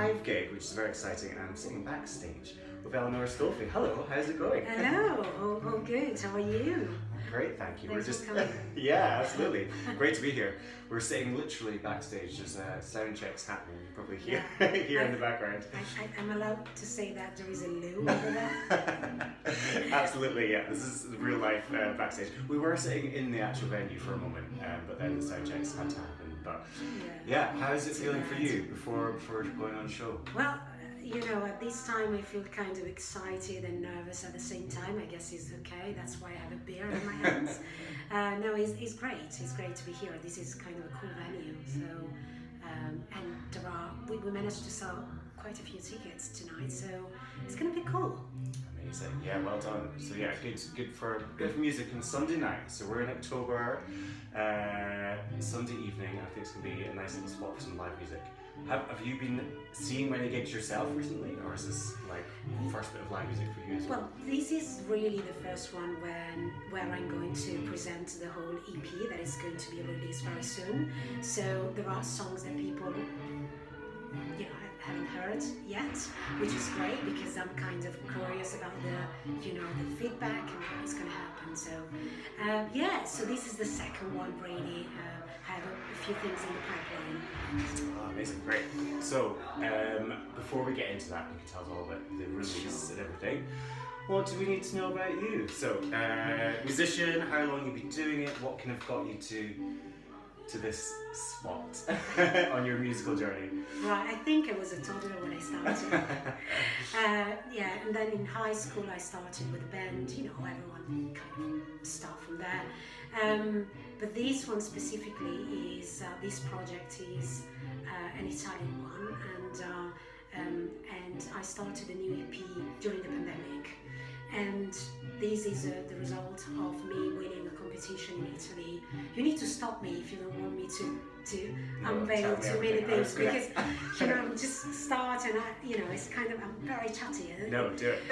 live gig, which is very exciting, and I'm sitting backstage with Eleonora Stolfi. Hello, how's it going? Hello, all good. How are you? Great, thank you. Thanks We're for just coming. yeah, absolutely. Great to be here. We're sitting literally backstage. There's sound checks happening. You probably hear here in the background. I'm allowed to say that there is a loo over there. Absolutely, yeah. This is real life backstage. We were sitting in the actual venue for a moment, but then the sound checks had to happen. But yeah, how is it feeling for you before going on show? Well, you know, at this time I feel kind of excited and nervous at the same time. I guess it's okay. That's why I have a beer in my hands. No, it's great. It's great to be here. This is kind of a cool venue. So, and we managed to sell quite a few tickets tonight. So it's going to be cool. Amazing. Yeah, well done. So yeah, good for music on Sunday night. So we're in October, Sunday evening. I think it's going to be a nice little spot for some live music. Have you been seeing many gigs yourself recently, or is this like first bit of live music for you as well? Well, this is really the first one where I'm going to present the whole EP that is going to be released very soon. So there are songs that people, you know, haven't heard yet, which is great because I'm kind of curious about the feedback and what's going to happen. So yeah, so this is the second one really. I have a few things in the pipeline. Oh, amazing, great. So before we get into that, you can tell us all about the release and everything. What do we need to know about you? So musician, how long you've been doing it, what kind of got you to this spot on your musical journey? Right, I think I was a toddler when I started. Yeah, and then in high school I started with a band, you know, everyone kind of start from there. But this one specifically is, this project is an Italian one, and I started a new EP during the pandemic. And this is the result of me winning a competition in Italy. You need to stop me if you don't want me to unveil too many things, because you know, just start and it's kind of, I'm very chatty. No, do it.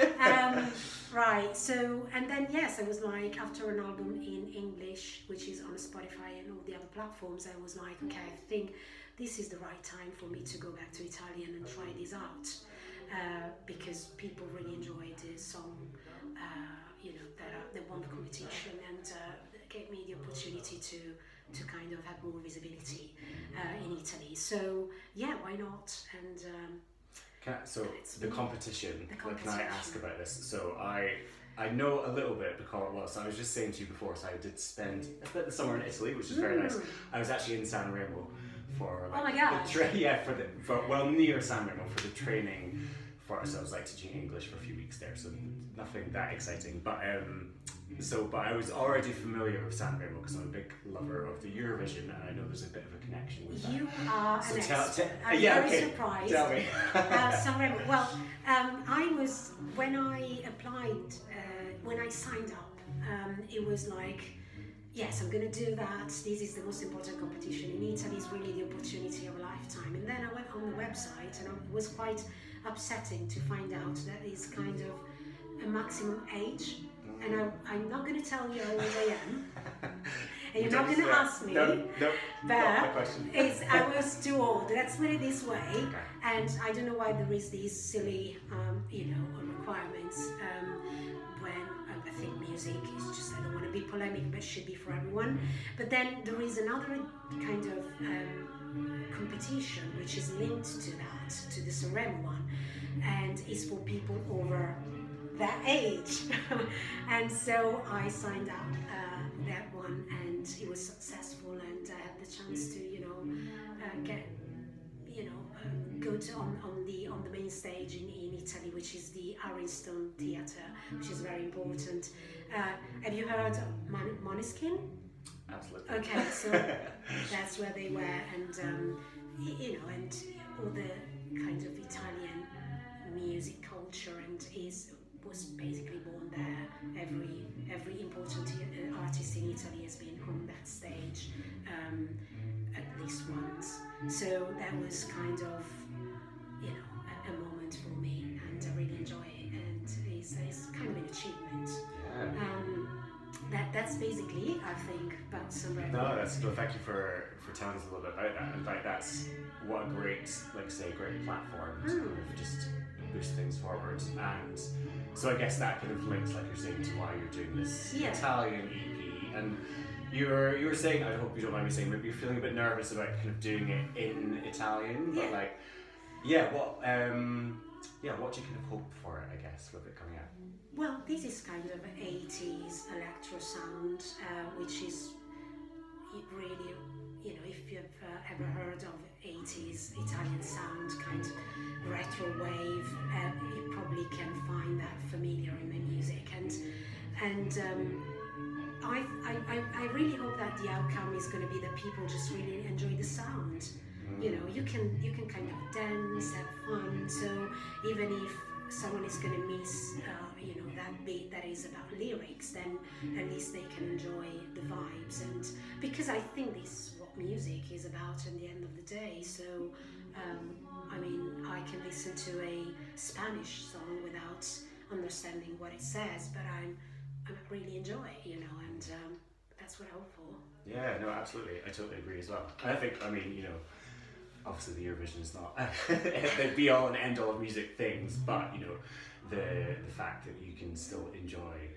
Right. So and then yes, I was like, after an album in English, which is on Spotify and all the other platforms, I was like, okay, I think this is the right time for me to go back to Italian and try this out. Because people really enjoyed the song, that won the competition, and gave me the opportunity to kind of have more visibility in Italy. So yeah, why not? And the competition. Can I ask about this? So I know a little bit because, so I was just saying to you before, so I did spend a bit of the summer in Italy, which is very nice. I was actually in San Remo for oh my god, near San Remo for the training for ourselves, like teaching English for a few weeks there, so nothing that exciting. But I was already familiar with San Remo because I'm a big lover of the Eurovision, and I know there's a bit of a connection with that. You are an expert. I'm very surprised. Tell me. San Remo. Well, I was, when I applied, when I signed up, it was like, yes, I'm going to do that. This is the most important competition in Italy. It's really the opportunity of a lifetime. And then I went on the website, and it was quite upsetting to find out that it's kind of a maximum age. And I'm not going to tell you how old I am. And you're not going to ask me. No, but I was too old. Let's put it this way. Okay. And I don't know why there is these silly, requirements. When I think music is just, I don't want to be polemic, but it should be for everyone. But then there is another kind of competition which is linked to that, to the San Remo one, and is for people over that age. And so I signed up that one, and it was successful, and I had the chance to go to on the main stage in Italy, which is the Ariston Theatre, which is very important. Have you heard of Måneskin? Absolutely. Okay, so that's where they were, and and all the kind of Italian music culture, and was basically born there. Every important artist in Italy has been on that stage at least once. So that was kind of a moment for me, and I really enjoy it, and it's kind of an achievement. Yeah. That's basically, I think, about San Remo. No, thank you for telling us a little bit about that. In fact, that's what a great, great platform to kind of just boost things forward. And so I guess that kind of links, like you're saying, to why you're doing this Italian EP. And you were saying, I hope you don't mind me saying, maybe you're feeling a bit nervous about kind of doing it in Italian, but what do you kind of hope for it, I guess, with it coming out? Well, this is kind of 80s electro sound, which is really, if you've ever heard of 80s Italian sound, kind of retro wave, you probably can find that familiar in the music. And I really hope that the outcome is going to be that people just really enjoy the sound. You can kind of dance, have fun. So even if someone is going to miss, that bit that is about lyrics, then at least they can enjoy the vibes. And because I think this is what music is about at the end of the day. So, I can listen to a Spanish song without understanding what it says, but I really enjoy it, and that's what I hope for. Yeah, no, absolutely. I totally agree as well. And I think, obviously the Eurovision is not the be all and end all of music things, but the fact that you can still enjoy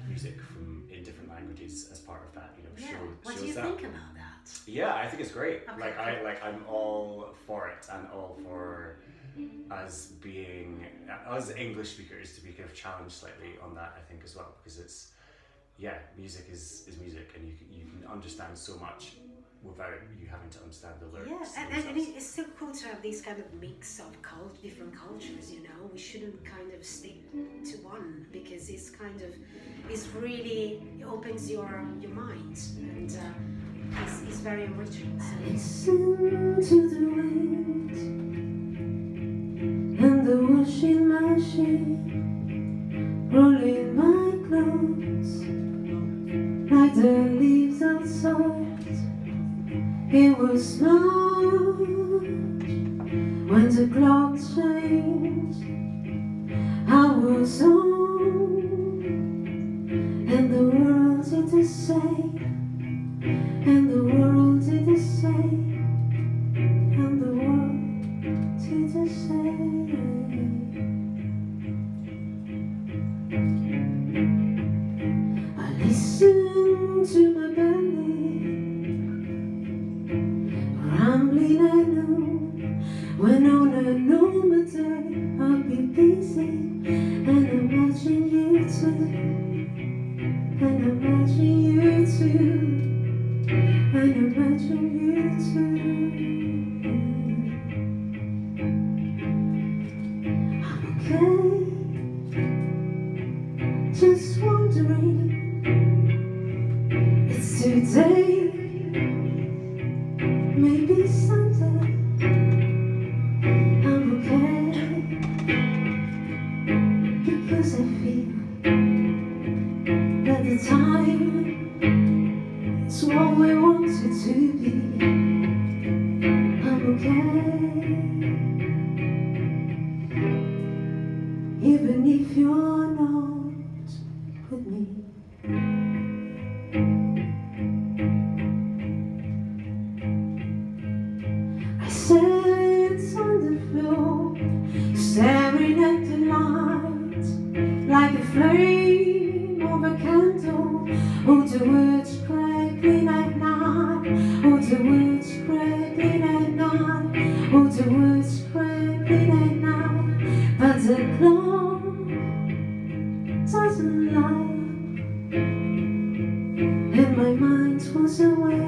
music in different languages as part of that, What do you think about that? Yeah, I think it's great. Okay. I'm all for it, and all for us English speakers to be kind of challenged slightly on that, I think, as well, because it's music is music, and you can understand so much without you having to understand the lyrics. And it's still cool to have this kind of mix of different cultures, We shouldn't kind of stick to one, because it opens your mind, and it's very enriching. So. Listen to the wind and the washing machine, rolling my clothes like the leaves outside. It was March when the clock changed. I was home and the world did the same, and the world did the same, and the world did the same. I listened to my belly rambling, I know, when on a normal day I'll be busy, and imagine you too, and imagine you too, and imagine you too. I'm okay, just wondering, it's today, maybe someday. I'm okay, because I feel that the time is what we want it to be. I'm okay, even if you're not with me. I sit on the floor, staring at the light, like a flame of a candle. Oh, the words crackling at night. Oh, the words crackling at night. Oh, the words crackling at night. But the clock doesn't lie, and my mind was away,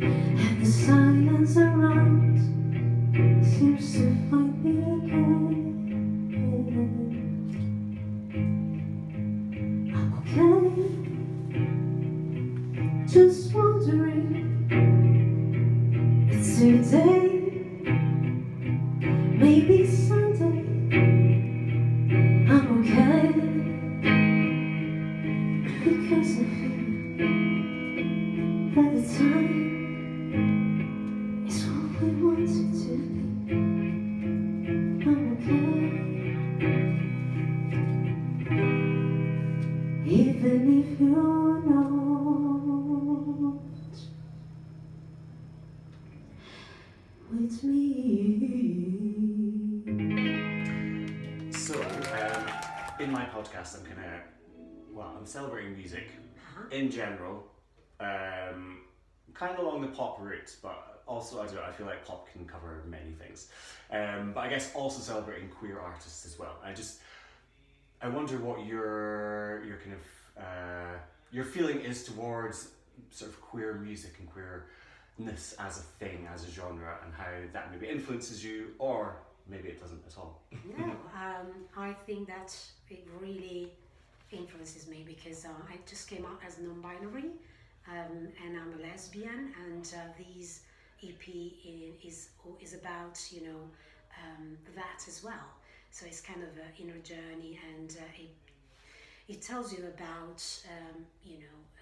and the silence around seems to find me again. I'm okay, just wondering, it's today, maybe someday. I'm okay, because I feel that the time is what we want it to be. I'm okay, even if you're not in my podcast, I'm celebrating music in general, kind of along the pop route, but also I feel like pop can cover many things. But I guess also celebrating queer artists as well. I wonder what your kind of your feeling is towards sort of queer music and queerness as a thing, as a genre, and how that maybe influences you, or maybe it doesn't at all. No, I think that it really influences me because I just came out as non-binary, and I'm a lesbian, and this EP is about that as well. So it's kind of an inner journey, and it tells you about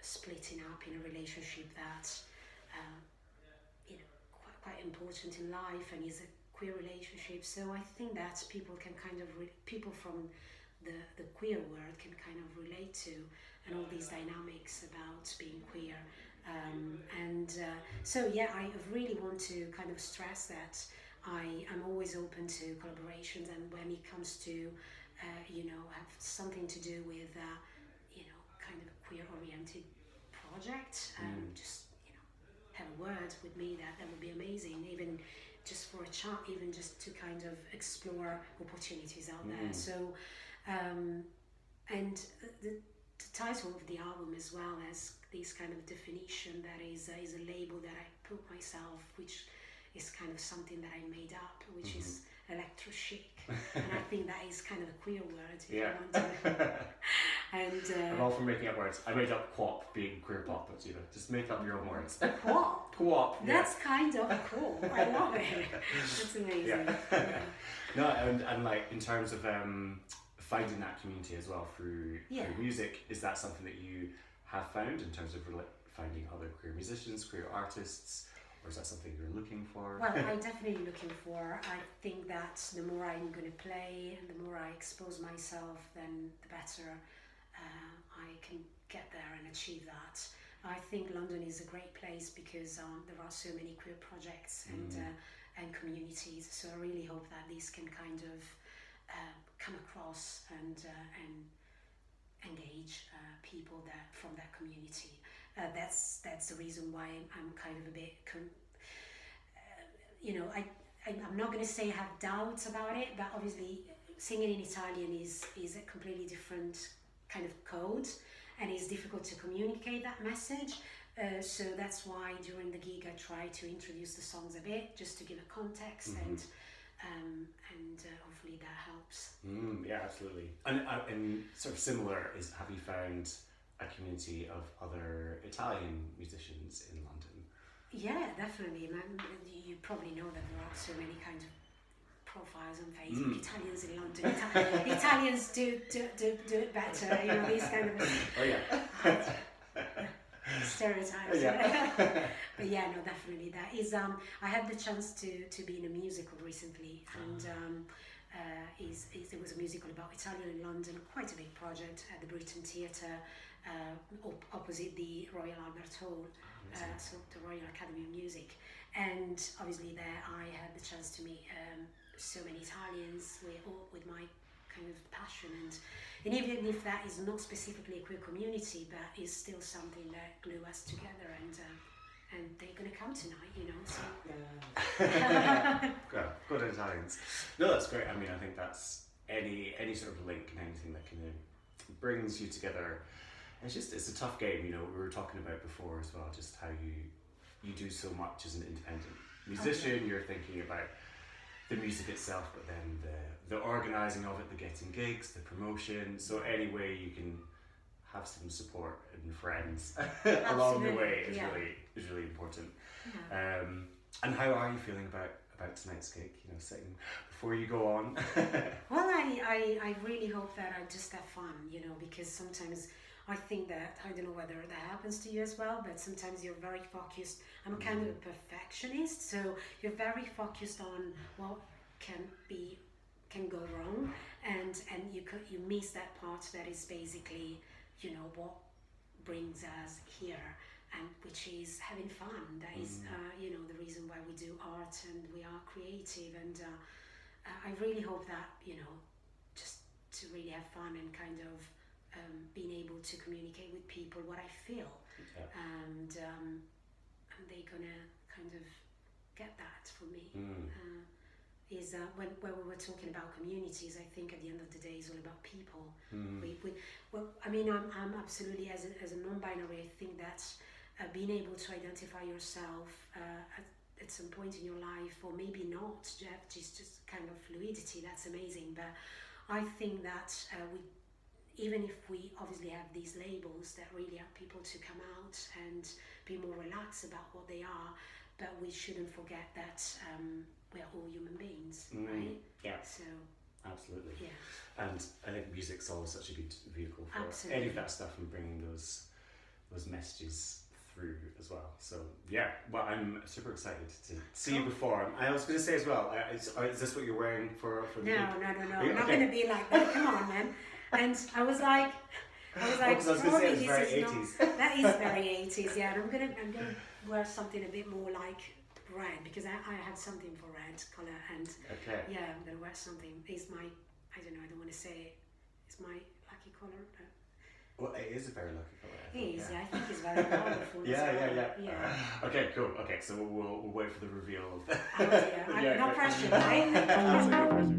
splitting up in a relationship that quite important in life, and is a queer relationship. So I think that people can kind of people from the queer world can kind of relate to, and all these dynamics about being queer. So yeah, I really want to kind of stress that I'm always open to collaborations, and when it comes to have something to do with kind of queer oriented project, just have a word with me, that would be amazing, even just for a chat, even just to kind of explore opportunities out there. So and the title of the album as well as this kind of definition that is a label that I put myself, which is kind of something that I made up, which is electro chic, and I think that is kind of a queer word. If you want to. And I'm all for making up words. I made up Quop being queer pop, but just make up your own words. Quop. Quop. That's kind of cool. I love it. That's amazing. Yeah. No, and like in terms of finding that community as well through music, is that something that you have found in terms of finding other queer musicians, queer artists? Or is that something you're looking for? Well, I'm definitely looking for. I think that the more I'm going to play and the more I expose myself, then the better I can get there and achieve that. I think London is a great place because there are so many queer projects and communities. So I really hope that this can kind of come across and engage people from that community. That's the reason why I'm kind of a bit, I'm not going to say I have doubts about it, but obviously singing in Italian is a completely different kind of code, and it's difficult to communicate that message. So that's why during the gig I try to introduce the songs a bit, just to give a context, and hopefully that helps. Yeah, absolutely. And sort of similar is, have you found a community of other Italian musicians in London? Yeah, definitely. You probably know that there are so many kinds of profiles on Facebook. Italians in London. Italians do it better. These kind of stereotypes. Yeah. But yeah, no, definitely that is. I had the chance to be in a musical recently, and it was a musical about Italian in London. Quite a big project at the Britain Theatre. Opposite the Royal Albert Hall, so the Royal Academy of Music, and obviously there I had the chance to meet so many Italians with my kind of passion, and even if that is not specifically a queer community, but is still something that glue us together, and they're going to come tonight, So. Good Italians. No, that's great. I mean, I think that's any sort of link and anything that kind of brings you together. It's a tough game, we were talking about before as well, just how you do so much as an independent musician. You're thinking about the music itself, but then the organising of it, the getting gigs, the promotion. So any way you can have some support and friends along the way is really important. Yeah. And how are you feeling about tonight's gig? Sitting before you go on. Well, I really hope that I just have fun, because sometimes I think that, I don't know whether that happens to you as well, but sometimes you're very focused. I'm kind of a perfectionist, so you're very focused on what can go wrong, and you miss that part that is basically, what brings us here, and which is having fun. That is, the reason why we do art and we are creative, and I really hope that, just to really have fun and kind of being able to communicate with people what I feel, and they're gonna kind of get that from me. Is when we were talking about communities, I think at the end of the day it's all about people. Well, I mean, I'm absolutely, as a non-binary, I think that being able to identify yourself at some point in your life, or maybe not, just kind of fluidity, that's amazing. But I think that even if we obviously have these labels that really help people to come out and be more relaxed about what they are, but we shouldn't forget that we're all human beings, right? Yeah. So absolutely. yeah. And I think music's always such a good vehicle for Absolutely. any of that stuff and bringing those messages through as well. So yeah, well, I'm super excited to see you perform. I was going to say as well, is this what you're wearing for the No, gig? I'm not going to be like that. Come on, man. And I was like, because I was going to say it's very 80s. That is very 80s, yeah. And I'm gonna wear something a bit more like red, because I had something for red colour, and yeah, I'm gonna wear something. It's my, I don't know, I don't want to say it. It's my lucky colour. Well, it is a very lucky colour. It is, yeah. I think it's very powerful. Yeah. Okay, cool. Okay, so we'll wait for the reveal of that. Oh, dear. No pressure, right? Absolutely no pressure.